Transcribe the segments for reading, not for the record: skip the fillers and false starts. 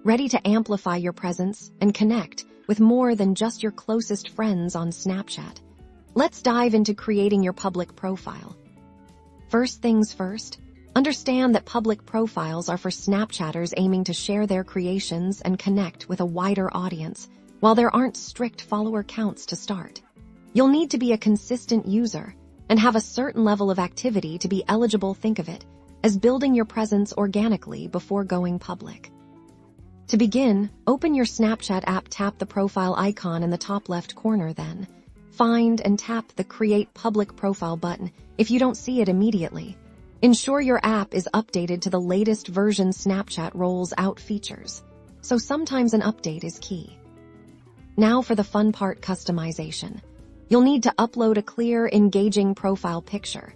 ready to amplify your presence and connect with more than just your closest friends on Snapchat. Let's dive into creating your public profile. First things first, understand that public profiles are for Snapchatters aiming to share their creations and connect with a wider audience, while there aren't strict follower counts to start. You'll need to be a consistent user and have a certain level of activity to be eligible. Think of it as building your presence organically before going public. To begin, open your Snapchat app, tap the profile icon in the top left corner, then find and tap the Create Public Profile button if you don't see it immediately. Ensure your app is updated to the latest version. Snapchat rolls out features, so sometimes an update is key. Now for the fun part, customization. You'll need to upload a clear, engaging profile picture.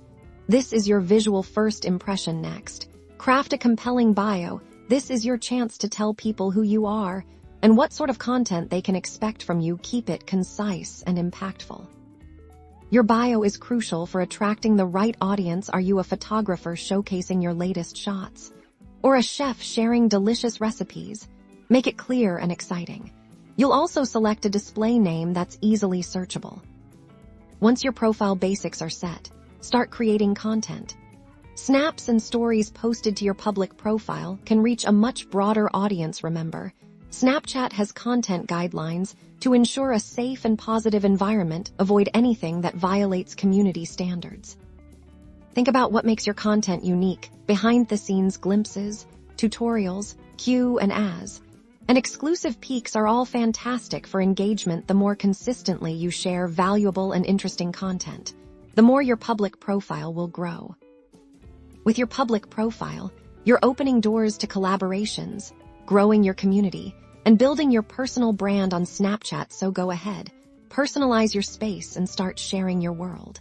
This is your visual first impression. Next, craft a compelling bio. This is your chance to tell people who you are and what sort of content they can expect from you. Keep it concise and impactful. Your bio is crucial for attracting the right audience. Are you a photographer showcasing your latest shots? Or a chef sharing delicious recipes? Make it clear and exciting. You'll also select a display name that's easily searchable. Once your profile basics are set, start creating content. Snaps and stories posted to your public profile can reach a much broader audience. Remember, Snapchat has content guidelines to ensure a safe and positive environment. Avoid anything that violates community standards. Think about what makes your content unique: behind-the-scenes glimpses, tutorials, Q&As, and exclusive peeks are all fantastic for engagement. The more consistently you share valuable and interesting content, the more your public profile will grow. With your public profile, you're opening doors to collaborations, growing your community, and building your personal brand on Snapchat. So go ahead, personalize your space and start sharing your world.